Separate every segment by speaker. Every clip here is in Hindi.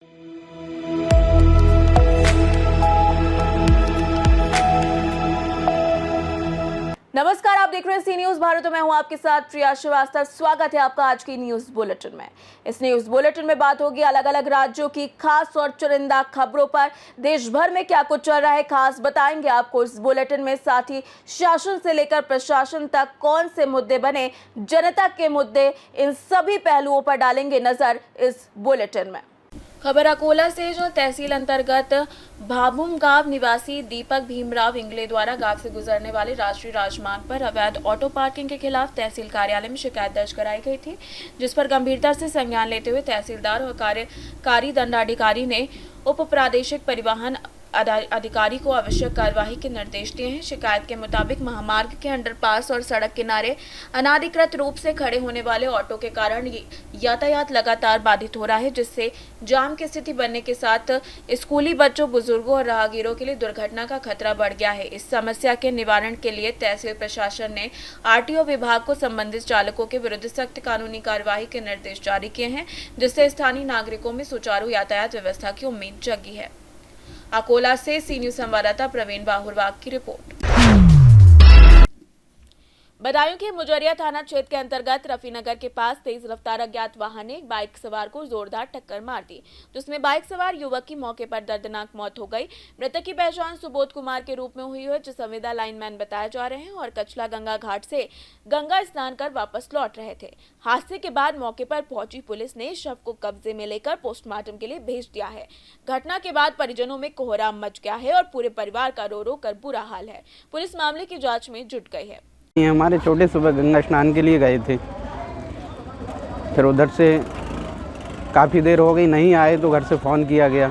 Speaker 1: नमस्कार, आप देख रहे हैं सी न्यूज भारत। मैं हूं आपके साथ प्रिया श्रीवास्तव। स्वागत है आपका आज की न्यूज बुलेटिन में। इस न्यूज बुलेटिन में बात होगी अलग अलग राज्यों की खास और चुनिंदा खबरों पर। देश भर में क्या कुछ चल रहा है खास बताएंगे आपको इस बुलेटिन में। साथ ही शासन से लेकर प्रशासन तक कौन से मुद्दे बने, जनता के मुद्दे, इन सभी पहलुओं पर डालेंगे नजर इस बुलेटिन में। खबर अकोला से, जो तहसील अंतर्गत भाभुम गांव निवासी दीपक भीमराव इंगले द्वारा गांव से गुजरने वाले राष्ट्रीय राजमार्ग पर अवैध ऑटो पार्किंग के खिलाफ तहसील कार्यालय में शिकायत दर्ज कराई गई थी, जिस पर गंभीरता से संज्ञान लेते हुए तहसीलदार और कार्यकारी दंडाधिकारी ने उप प्रादेशिक परिवहन अधिकारी को आवश्यक कार्यवाही के निर्देश दिए हैं। शिकायत के मुताबिक महामार्ग के अंडरपास और सड़क किनारे अनाधिकृत रूप से खड़े होने वाले ऑटो के कारण यातायात लगातार बाधित हो रहा है, जिससे जाम की स्थिति बनने के साथ स्कूली बच्चों, बुजुर्गों और राहगीरों के लिए दुर्घटना का खतरा बढ़ गया है। इस समस्या के निवारण के लिए तहसील प्रशासन ने आरटीओ विभाग को संबंधित चालकों के विरुद्ध सख्त कानूनी कार्यवाही के निर्देश जारी किए हैं, जिससे स्थानीय नागरिकों में सुचारू यातायात व्यवस्था की उम्मीद जगी है। अकोला से सी न्यूज संवाददाता प्रवीण बाहुरवाग की रिपोर्ट। बदायूं के मुजरिया थाना क्षेत्र के अंतर्गत रफीनगर के पास तेज रफ्तार अज्ञात वाहन ने एक बाइक सवार को जोरदार टक्कर मार दी, जिसमें बाइक सवार युवक की मौके पर दर्दनाक मौत हो गई। मृतक की पहचान सुबोध कुमार के रूप में हुई है, जो संविदा लाइनमैन बताए जा रहे हैं और कचला गंगा घाट से गंगा स्नान कर वापस लौट रहे थे। हादसे के बाद मौके पर पहुंची पुलिस ने शव को कब्जे में लेकर पोस्टमार्टम के लिए भेज दिया है। घटना के बाद परिजनों में कोहराम मच गया है और पूरे परिवार का रो रो कर बुरा हाल है। पुलिस मामले की जांच में जुट गई है।
Speaker 2: हमारे छोटे सुबह गंगा स्नान के लिए गए थे, फिर उधर से काफ़ी देर हो गई, नहीं आए तो घर से फ़ोन किया गया।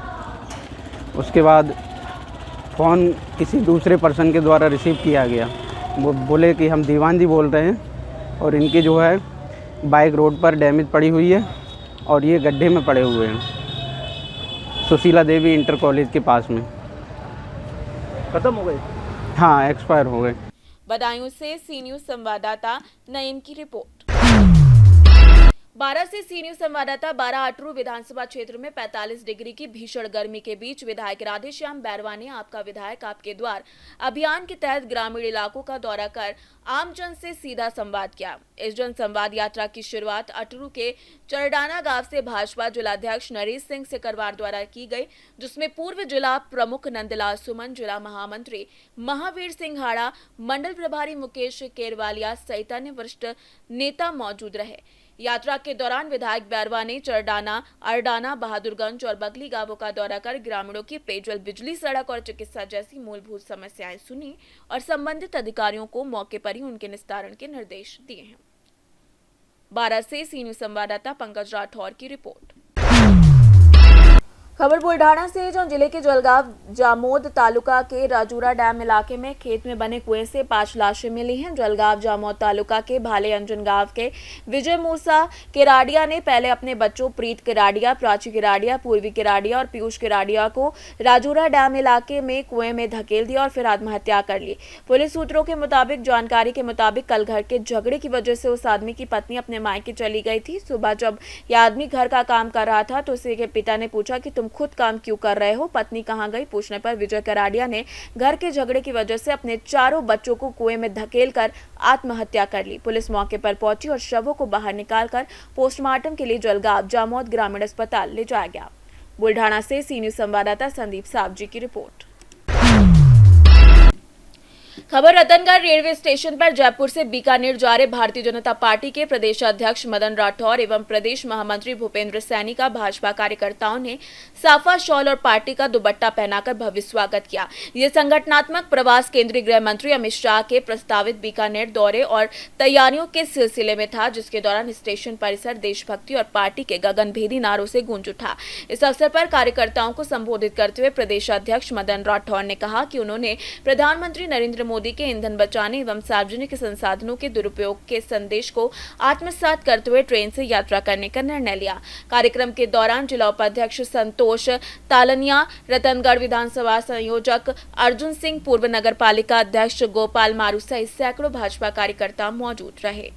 Speaker 2: उसके बाद फ़ोन किसी दूसरे पर्सन के द्वारा रिसीव किया गया। वो बोले कि हम दीवान जी बोल रहे हैं और इनकी जो है बाइक रोड पर डैमेज पड़ी हुई है और ये गड्ढे में पड़े हुए हैं, सुशीला देवी इंटर कॉलेज के पास में।
Speaker 3: खत्म हो गए?
Speaker 2: हाँ, एक्सपायर हो गए।
Speaker 1: बदायूं से सी न्यूज संवाददाता नईम की रिपोर्ट। 12 से सी न्यूज संवाददाता 12 अटरू विधानसभा क्षेत्र में 45 डिग्री की भीषण गर्मी के बीच विधायक राधेश्याम बैरवा ने आपका विधायक आपके द्वार अभियान के तहत ग्रामीण इलाकों का दौरा कर आमजन से सीधा संवाद किया। इस जन संवाद यात्रा की शुरुआत अटरू के चरडाना गांव से भाजपा जिलाध्यक्ष नरेश सिंह सिकरवार द्वारा की गई, जिसमें पूर्व जिला प्रमुख नंदलाल सुमन, जिला महामंत्री महावीर सिंह हाड़ा, मंडल प्रभारी मुकेश केरवालिया सहित अन्य वरिष्ठ नेता मौजूद रहे। यात्रा के दौरान विधायक बैरवा ने चरडाना, अरडाना, बहादुरगंज और बगली गांवों का दौरा कर ग्रामीणों की पेयजल, बिजली, सड़क और चिकित्सा जैसी मूलभूत समस्याएं सुनी और संबंधित अधिकारियों को मौके पर ही उनके निस्तारण के निर्देश दिए हैं। 12 से सी न्यूज संवाददाता पंकज राठौर की रिपोर्ट। खबर बुल्ढाना से, जो जिले के जलगांव जामोद तालुका के राजूरा डैम इलाके में खेत में बने कुएं से 5 लाशें मिली हैं। जलगांव जामोद तालुका के भाले अंजन गांव के विजय मूसा केराडिया ने पहले अपने बच्चों प्रीत केराडिया, प्राची केराडिया, पूर्वी केराडिया और पीयूष केराडिया को राजूरा डैम इलाके में कुएं में धकेल दिया और फिर आत्महत्या कर ली। पुलिस सूत्रों के मुताबिक जानकारी के मुताबिक कल घर के झगड़े की वजह से उस आदमी की पत्नी अपने मायके चली गई थी। सुबह जब यह आदमी घर का काम कर रहा था तो उसके पिता ने पूछा कि तुम खुद काम क्यों कर रहे हो, पत्नी कहां गई। पूछने पर विजय कराडिया ने घर के झगड़े की वजह से अपने चारों बच्चों को कुएं में धकेलकर आत्महत्या कर ली। पुलिस मौके पर पहुंची और शवों को बाहर निकालकर पोस्टमार्टम के लिए जलगांव जामोद ग्रामीण अस्पताल ले जाया गया। बुल्ढाना से सी न्यूज संवाददाता संदीप सावजी की रिपोर्ट। खबर रतनगढ़ रेलवे स्टेशन पर जयपुर से बीकानेर जा रहे भारतीय जनता पार्टी के प्रदेश अध्यक्ष मदन राठौर एवं प्रदेश महामंत्री भूपेंद्र सैनी का भाजपा कार्यकर्ताओं ने साफा, शॉल और पार्टी का दुपट्टा पहनाकर भव्य स्वागत किया। ये संगठनात्मक प्रवास केंद्रीय गृह मंत्री अमित शाह के प्रस्तावित बीकानेर दौरे और तैयारियों के सिलसिले में था, जिसके दौरान स्टेशन परिसर देशभक्ति और पार्टी के गगनभेदी नारों से गूंज उठा। इस अवसर पर कार्यकर्ताओं को संबोधित करते हुए प्रदेश अध्यक्ष मदन राठौर ने कहा कि उन्होंने प्रधानमंत्री नरेंद्र मोदी के ईंधन बचाने एवं सार्वजनिक संसाधनों के दुरुपयोग के संदेश को आत्मसात करते हुए ट्रेन से यात्रा करने का निर्णय लिया। कार्यक्रम के दौरान जिला उपाध्यक्ष संतोष तालनिया, रतनगढ़ विधानसभा संयोजक अर्जुन सिंह, पूर्व नगर पालिका अध्यक्ष गोपाल मारू सहित सैकड़ों भाजपा कार्यकर्ता मौजूद रहे।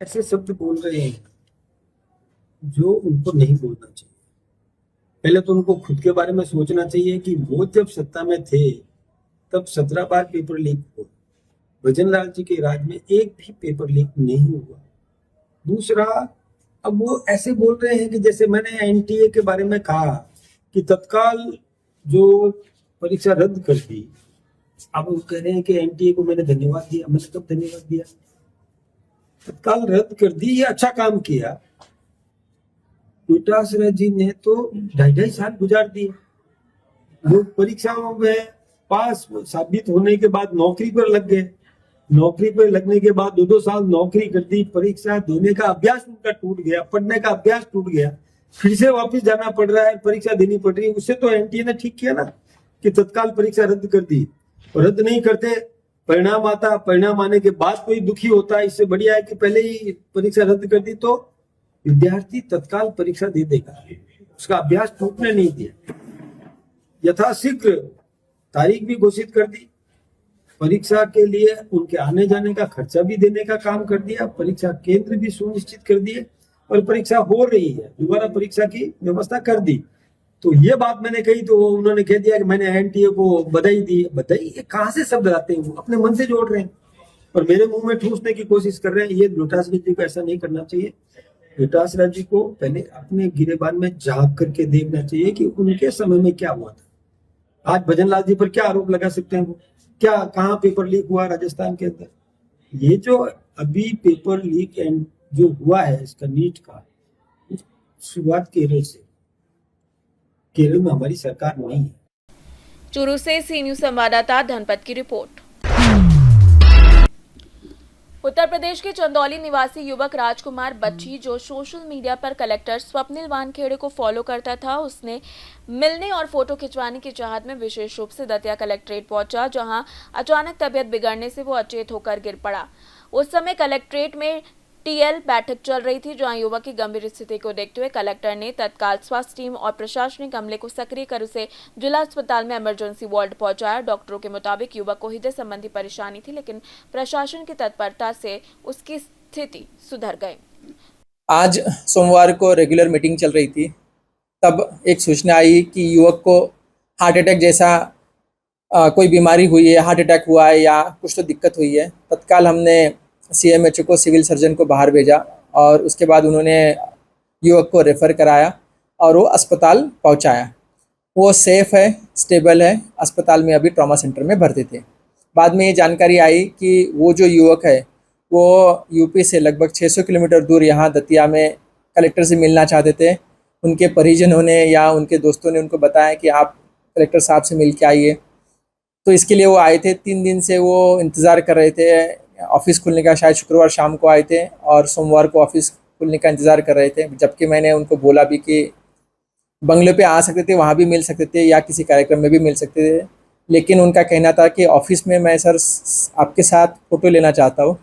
Speaker 3: ऐसे शब्द बोल रहे हैं जो उनको नहीं बोलना चाहिए।
Speaker 4: पहले तो उनको खुद के बारे में सोचना चाहिए कि वो जब सत्ता में थे तब 17 बार पेपर लीक हुआ। भजनलाल जी के राज में एक भी पेपर लीक नहीं हुआ। दूसरा, अब वो ऐसे बोल रहे हैं कि जैसे मैंने एनटीए के बारे में कहा कि तत्काल जो परीक्षा रद्द कर दी, अब वो कह रहे हैं कि एनटीए को मैंने धन्यवाद दिया। मैंने कब धन्यवाद दिया? तत्काल रद्द कर दी, ये अच्छा काम किया। विटासरा जी ने तो 2.5 साल गुजार दिए। लोग परीक्षाओं में पास साबित होने के बाद नौकरी पर लग गए। नौकरी पर लगने के बाद 2-2 साल नौकरी कर दी। परीक्षा देने का अभ्यास उनका टूट गया, पढ़ने का अभ्यास टूट गया, फिर से वापस जाना पड़ रहा है, परीक्षा देनी पड़ रही है। उससे तो एनटीए ने ठीक किया ना कि तत्काल परीक्षा रद्द कर दी। रद्द नहीं करते, परिणाम आता, परिणाम आने के बाद कोई दुखी होता है। इससे बढ़िया है कि पहले ही परीक्षा रद्द कर दी तो विद्यार्थी तत्काल परीक्षा दे देगा, उसका अभ्यास टूटने नहीं दिया। यथाशीघ्र तारीख भी घोषित कर दी, परीक्षा के लिए उनके आने जाने का खर्चा भी देने का काम कर दिया, परीक्षा केंद्र भी सुनिश्चित कर दिए और परीक्षा हो रही है, दोबारा परीक्षा की व्यवस्था कर दी। तो ये बात मैंने कही तो उन्होंने कह दिया कि मैंने एनटीए को बधाई दी। बधाई ये कहाँ से शब्द लाते हैं? वो अपने मन से जोड़ रहे हैं और मेरे मुंह में ठूसने की कोशिश कर रहे हैं। ये विटासरा जी को ऐसा नहीं करना चाहिए। विटासरा जी को पहले अपने गिरेबान में झांक करके देखना चाहिए कि उनके समय में क्या हुआ था। आज भजनलाल जी पर क्या आरोप लगा सकते हैं? वो क्या, कहाँ पेपर लीक हुआ राजस्थान के अंदर? ये जो अभी पेपर लीक जो हुआ है इसका नीट का, शुरुआत केरल से। केरल में हमारी सरकार नहीं है।
Speaker 1: चूरू से सी न्यूज संवाददाता धनपत की रिपोर्ट। उत्तर प्रदेश के चंदौली निवासी युवक राजकुमार बच्ची, जो सोशल मीडिया पर कलेक्टर स्वप्निल वानखेड़े को फॉलो करता था, उसने मिलने और फोटो खिंचवाने की चाहत में विशेष रूप से दतिया कलेक्ट्रेट पहुंचा, जहां अचानक तबीयत बिगड़ने से वो अचेत होकर गिर पड़ा। उस समय कलेक्ट्रेट में टीएल बैठक चल रही थी, जहां युवक की गंभीर स्थिति को देखते हुए कलेक्टर ने तत्काल स्वास्थ्य टीम और प्रशासनिक अमले को सक्रिय कर उसे जिला अस्पताल में इमरजेंसी वार्ड पहुंचाया। डॉक्टरों के मुताबिक युवक को हृदय संबंधी परेशानी थी, लेकिन प्रशासन की तत्परता से उसकी स्थिति सुधर गई।
Speaker 5: आज सोमवार को रेगुलर मीटिंग चल रही थी, तब एक सूचना आई कि युवक को हार्ट अटैक जैसा कोई बीमारी हुई है, हार्ट अटैक हुआ है या कुछ तो दिक्कत हुई है। तत्काल हमने सीएमएचओ को, सिविल सर्जन को बाहर भेजा और उसके बाद उन्होंने युवक को रेफ़र कराया और वो अस्पताल पहुंचाया। वो सेफ़ है, स्टेबल है, अस्पताल में अभी ट्रॉमा सेंटर में भर्ती थे। बाद में ये जानकारी आई कि वो जो युवक है वो यूपी से लगभग 600 किलोमीटर दूर यहाँ दतिया में कलेक्टर से मिलना चाहते थे। उनके परिजनों ने या उनके दोस्तों ने उनको बताया कि आप कलेक्टर साहब से मिल के आइए, तो इसके लिए वो आए थे। 3 दिन से वो इंतज़ार कर रहे थे ऑफिस खुलने का। शायद शुक्रवार शाम को आए थे और सोमवार को ऑफिस खुलने का इंतज़ार कर रहे थे, जबकि मैंने उनको बोला भी कि बंगले पे आ सकते थे, वहाँ भी मिल सकते थे या किसी कार्यक्रम में भी मिल सकते थे, लेकिन उनका कहना था कि ऑफिस में मैं सर आपके साथ फ़ोटो लेना चाहता हूँ,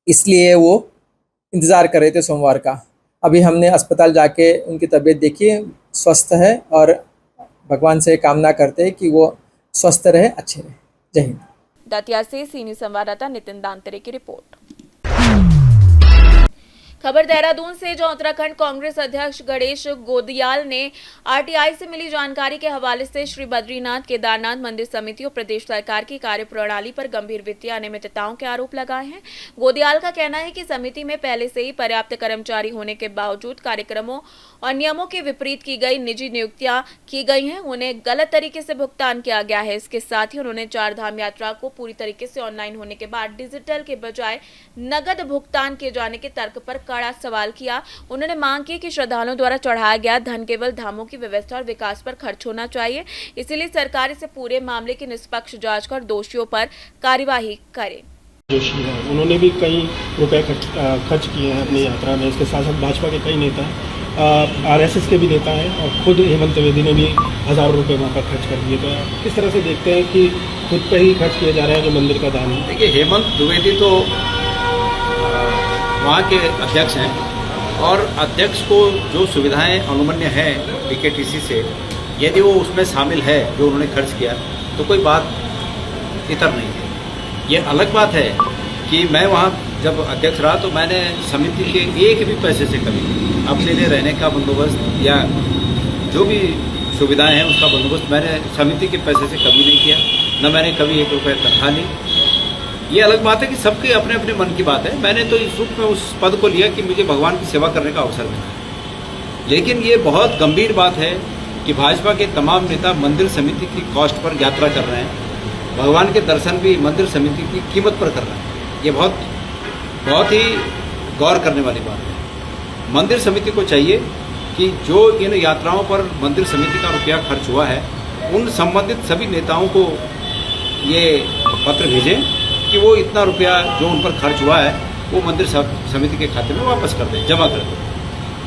Speaker 5: इसलिए वो इंतज़ार कर रहे थे सोमवार का। अभी हमने अस्पताल जाके उनकी तबीयत देखी, स्वस्थ है और भगवान से कामना करते हैं कि वो स्वस्थ रहे, अच्छे रहे। जय हिंद।
Speaker 1: दतिया से सी न्यूज संवाददाता नितिन दांतरे की रिपोर्ट। खबर देहरादून से, जहां उत्तराखंड कांग्रेस अध्यक्ष गणेश गोदियाल ने आरटीआई से मिली जानकारी के हवाले से श्री बद्रीनाथ केदारनाथ मंदिर समिति और प्रदेश सरकार की कार्यप्रणाली पर गंभीर वित्तीय अनियमितताओं के आरोप लगाए हैं। गोदियाल का कहना है कि समिति में पहले से ही पर्याप्त कर्मचारी होने के बावजूद कार्यक्रमों और नियमों के विपरीत की गई निजी नियुक्तियां की गई हैं, उन्हें गलत तरीके से भुगतान किया गया है। इसके साथ ही उन्होंने 4 धाम यात्रा को पूरी तरीके से ऑनलाइन होने के बाद डिजिटल के बजाय नगद भुगतान किए जाने के तर्क पर कड़ा सवाल किया। उन्होंने मांग की कि श्रद्धालुओं द्वारा चढ़ाया गया धन केवल धामों की व्यवस्था और विकास पर खर्च होना चाहिए, इसलिए सरकार इसे पूरे मामले की निष्पक्ष जांच कर दोषियों पर कार्यवाही करे।
Speaker 6: जोशी हैं, उन्होंने भी कई रुपए खर्च किए हैं अपनी यात्रा में। इसके साथ साथ भाजपा के कई नेता आरएसएस के भी नेता हैं और खुद हेमंत त्रिवेदी ने भी हज़ारों रुपए वहाँ पर खर्च कर दिए। तो किस तरह से देखते हैं कि खुद पे ही खर्च किया जा रहा है जो मंदिर का दान है?
Speaker 7: देखिए, हेमंत द्विवेदी तो वहाँ के अध्यक्ष हैं और अध्यक्ष को जो सुविधाएं अनुमन्य हैं पीकेटीसी से, यदि वो उसमें शामिल है जो उन्होंने खर्च किया तो कोई बात इतर नहीं है। ये अलग बात है कि मैं वहाँ जब अध्यक्ष रहा तो मैंने समिति के एक भी पैसे से कभी अपने लिए रहने का बंदोबस्त या जो भी सुविधाएं हैं उसका बंदोबस्त मैंने समिति के पैसे से कभी नहीं किया, न मैंने कभी 1 रुपये तनख्वाह ली। ये अलग बात है कि सबके अपने अपने मन की बात है। मैंने तो इस रूप में उस पद को लिया कि मुझे भगवान की सेवा करने का अवसर मिला। लेकिन ये बहुत गंभीर बात है कि भाजपा के तमाम नेता मंदिर समिति की कॉस्ट पर यात्रा कर रहे हैं, भगवान के दर्शन भी मंदिर समिति की कीमत पर कर रहे हैं। ये बहुत ही गौर करने वाली बात है। मंदिर समिति को चाहिए कि जो इन यात्राओं पर मंदिर समिति का रुपया खर्च हुआ है, उन संबंधित सभी नेताओं को ये पत्र भेजें कि वो इतना रुपया जो उन पर खर्च हुआ है वो मंदिर समिति के खाते में वापस कर दें, जमा कर दें।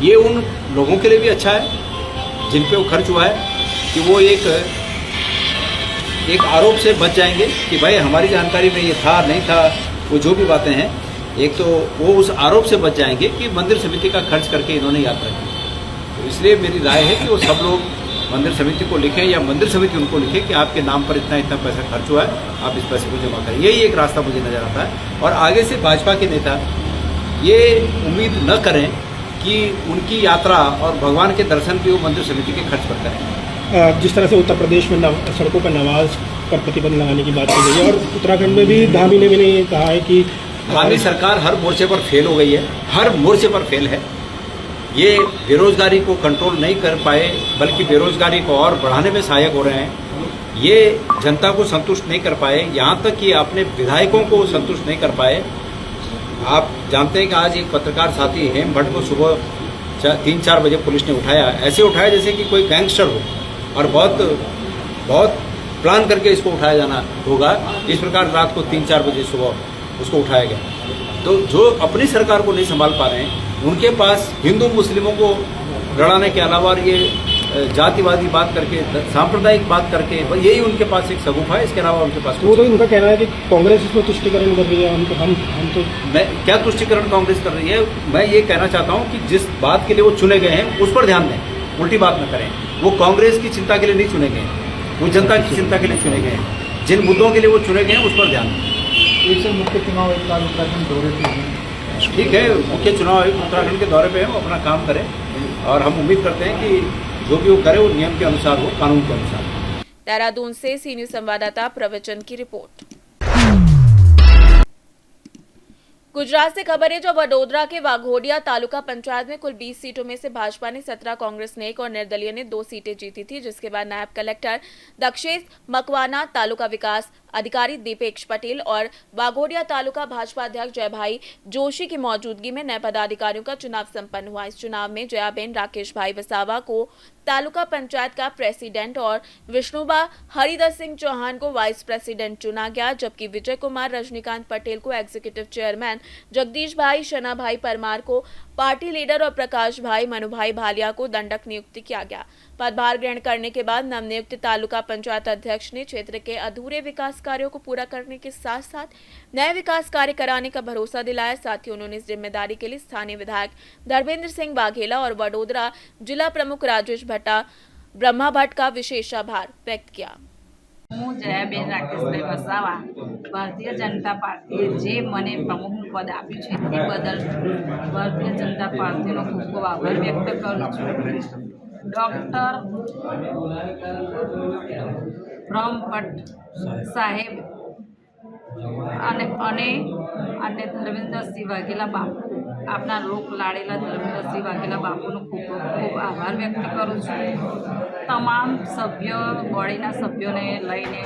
Speaker 7: ये उन लोगों के लिए भी अच्छा है जिन पे वो खर्च हुआ है, कि वो एक आरोप से बच जाएंगे कि भाई हमारी जानकारी में ये था नहीं था, वो जो भी बातें हैं, एक तो वो उस आरोप से बच जाएंगे कि मंदिर समिति का खर्च करके इन्होंने यात्रा की। तो इसलिए मेरी राय है कि वो सब लोग मंदिर समिति को लिखें या मंदिर समिति उनको लिखे कि आपके नाम पर इतना पैसा खर्च हुआ है, आप इस पैसे को जमा करें। यही एक रास्ता मुझे नजर आता है। और आगे से भाजपा के नेता ये उम्मीद न करें कि उनकी यात्रा और भगवान के दर्शन भी वो मंदिर समिति के खर्च पर करें।
Speaker 6: जिस तरह से उत्तर प्रदेश में सड़कों पर नमाज पर प्रतिबंध लगाने की बात की गई है, और उत्तराखंड में भी धामी ने भी कहा है कि
Speaker 7: धामी सरकार हर मोर्चे पर फेल हो गई है, हर मोर्चे पर फेल है। ये बेरोजगारी को कंट्रोल नहीं कर पाए, बल्कि बेरोजगारी को और बढ़ाने में सहायक हो रहे हैं। ये जनता को संतुष्ट नहीं कर पाए, यहाँ तक कि अपने विधायकों को संतुष्ट नहीं कर पाए। आप जानते हैं कि आज एक पत्रकार साथी हेम भट्ट को सुबह 3-4 बजे पुलिस ने उठाया, ऐसे उठाया जैसे कि कोई गैंगस्टर हो, और बहुत प्लान करके इसको उठाया जाना होगा। इस प्रकार रात को 3-4 बजे सुबह उसको उठाया गया। तो जो अपनी सरकार को नहीं संभाल पा रहे हैं, उनके पास हिंदू मुस्लिमों को लड़ाने के अलावा ये जातिवादी बात करके, सांप्रदायिक बात करके, यही उनके पास एक सगुफा है। इसके अलावा उनके पास
Speaker 6: वो तो इनका कहना है कि कांग्रेस इसमें तुष्टिकरण कर रही है। हम तो
Speaker 7: मैं क्या तुष्टिकरण कांग्रेस कर रही है? मैं ये कहना चाहता हूँ कि जिस बात के लिए वो चुने गए हैं उस पर ध्यान दें, उल्टी बात न करें। वो कांग्रेस की चिंता के लिए नहीं चुने गए, वो जनता की चिंता के लिए चुने गए हैं। जिन मुद्दों के लिए वो चुने गए हैं उस पर ध्यान दें।
Speaker 3: एक से मुख्य चुनाव उत्तराखंड दौरे पे
Speaker 7: ठीक है, मुख्य चुनाव आयुक्त उत्तराखंड के दौरे पे हैं, वो अपना काम करें, और हम उम्मीद करते हैं कि जो भी वो करे वो नियम के अनुसार हो, कानून के अनुसार।
Speaker 1: देहरादून से सी न्यूज संवाददाता प्रवचन की रिपोर्ट। गुजरात से खबर है, जो वडोदरा के वाघोडिया तालुका पंचायत में कुल 20 सीटों में से भाजपा ने 17, कांग्रेस ने 1 और निर्दलीय ने 2 सीटें जीती थी, जिसके बाद नायब कलेक्टर दक्षेश मकवाना, तालुका विकास अधिकारी दीपेश पटेल और वाघोडिया तालुका भाजपा अध्यक्ष जयभाई जोशी की मौजूदगी में नए पदाधिकारियों का चुनाव संपन्न हुआ। इस चुनाव में जयाबेन राकेश भाई वसावा को तालुका पंचायत का प्रेसिडेंट और विष्णुबा हरिदत्त सिंह चौहान को वाइस प्रेसिडेंट चुना गया, जबकि विजय कुमार रजनीकांत पटेल को एग्जीक्यूटिव चेयरमैन, जगदीश भाई शना भाई परमार को पार्टी लीडर और प्रकाश भाई मनुभाई भालिया को दंडक नियुक्त किया गया। पदभार ग्रहण करने के बाद नवनियुक्त तालुका पंचायत अध्यक्ष ने क्षेत्र के अधूरे विकास कार्यों को पूरा करने के साथ साथ नए विकास कार्य कराने का भरोसा दिलाया। साथ ही उन्होंने इस जिम्मेदारी के लिए स्थानीय विधायक धर्मेंद्र सिंह वाघेला और वडोदरा जिला प्रमुख राजेश भट्टा ब्रह्मा भट्ट का विशेष आभार व्यक्त किया।
Speaker 8: હું જયાબેન રાકેશભાઈ વસાવા ભારતીય જનતા પાર્ટીએ જે મને પ્રમુખનું પદ આપ્યું છે તે બદલ ભારતીય જનતા પાર્ટીનો ખૂબ ખૂબ આભાર વ્યક્ત કરું છું। ડૉક્ટર બ્રહ્મભટ્ટ સાહેબ અને ધર્મેન્દ્રસિંહ વાઘેલા બાપુ, આપના લોક લાડેલા ધર્મેન્દ્રસિંહ વાઘેલા બાપુનો ખૂબ ખૂબ આભાર વ્યક્ત કરું છું। તમામ સભ્ય બોડીના સભ્યોને લઈને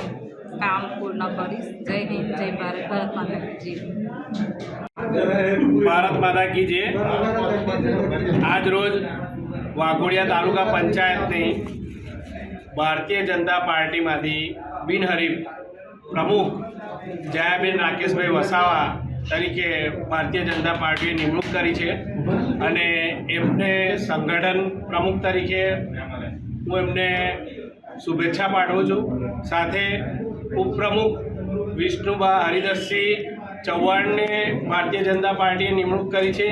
Speaker 8: કામ પૂર્ણ કરીશ। જય હિન્દ, જય ભારત, ભારત માતા की जय।
Speaker 9: भारत माता की जय। आज रोज वाघोडिया तालुका पंचायतने भारतीय जनता पार्टी में बिनहरीफ प्रमुख जयाबेन राकेशभाई वसावा तरीके भारतीय जनता पार्टीए निमणूक करी है, અને એમને સંગઠન પ્રમુખ તરીકે હું એમને શુભેચ્છા પાઠવું છું। સાથે ઉપપ્રમુખ વિષ્ણુબા હરિદત્તસિંહ ચૌહાણને ભારતીય જનતા પાર્ટીએ નિમણૂક કરી છે,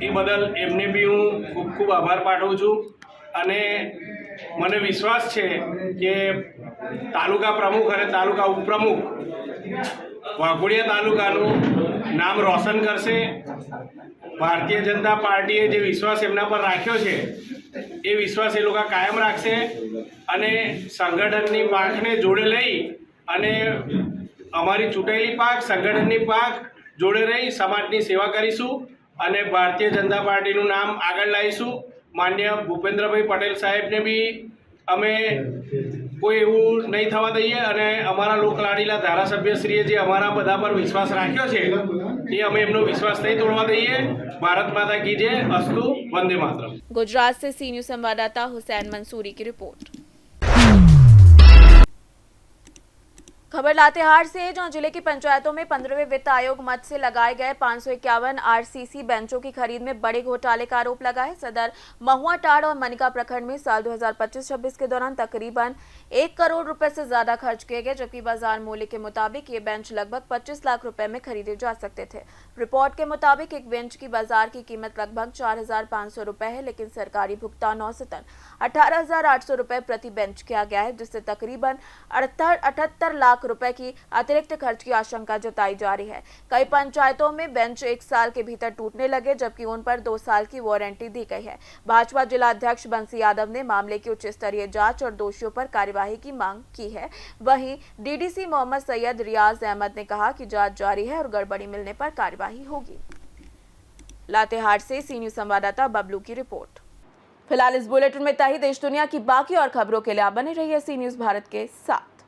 Speaker 9: એ બદલ એમને બી હું ખૂબ ખૂબ આભાર પાઠવું છું। અને મને વિશ્વાસ છે કે તાલુકા પ્રમુખ અને તાલુકા ઉપપ્રમુખ વાઘોડિયા તાલુકાનું નામ રોશન કરશે। ભારતીય જનતા પાર્ટીએ જે વિશ્વાસ એમના પર રાખ્યો છે એ વિશ્વાસ એ લોકો કાયમ રાખશે અને સંગઠનની પાંખને જોડે લઈ અને અમારી ચૂંટાયેલી પાંખ સંગઠનની પાંખ જોડે રહી સમાજની સેવા કરીશું અને ભારતીય જનતા પાર્ટીનું નામ આગળ લાવીશું. માન્ય ભૂપેન્દ્રભાઈ પટેલ સાહેબને બી અમે કોઈ એવું નહીં થવા દઈએ અને અમારા લોકલાડીલા ધારાસભ્યશ્રીએ જે અમારા બધા પર વિશ્વાસ રાખ્યો છે એ અમે એમનો વિશ્વાસ નહીં તોડવા દઈએ. ભારત माता की जय. अस्तु. वंदे मातरम.
Speaker 1: गुजरात से सी न्यूज संवाददाता हुसैन मंसूरी की रिपोर्ट। खबर लातेहार से, जहां जिले की पंचायतों में 15वें वित्त आयोग मद से लगाए गए 551 आरसीसी बेंचों की खरीद में बड़े घोटाले का आरोप लगा है। सदर महुआ टाड़ और मनिका प्रखंड में साल 2025-26 के दौरान तकरीबन 1 करोड़ रुपए से ज्यादा खर्च किए गए, जबकि बाजार मूल्य के मुताबिक ये बेंच लगभग 25 लाख रुपए में खरीदे जा सकते थे। रिपोर्ट के मुताबिक एक बेंच की बाजार की कीमत लगभग 4,500 रुपए है, लेकिन सरकारी भुगतान औसतन 18,800 रुपए प्रति बेंच किया गया है, जिससे तकरीबन 78 लाख रुपए की अतिरिक्त खर्च की आशंका जताई जा रही है। कई पंचायतों में बेंच 1 साल के भीतर टूटने लगे, जबकि उन पर 2 साल की वारंटी दी गई है। भाजपा जिला अध्यक्ष बंसी यादव ने मामले की उच्च स्तरीय जांच और दोषियों पर कार्यवाही की मांग की है। वहीं डीडीसी मोहम्मद सैयद रियाज अहमद ने कहा कि जांच जारी है और गड़बड़ी मिलने पर कार्यवाही होगी। लातेहार से सी न्यूज संवाददाता बबलू की रिपोर्ट। फिलहाल इस बुलेटिन में इतना ही। देश दुनिया की बाकी और खबरों के लिए आप बने रहिए सी न्यूज भारत के साथ।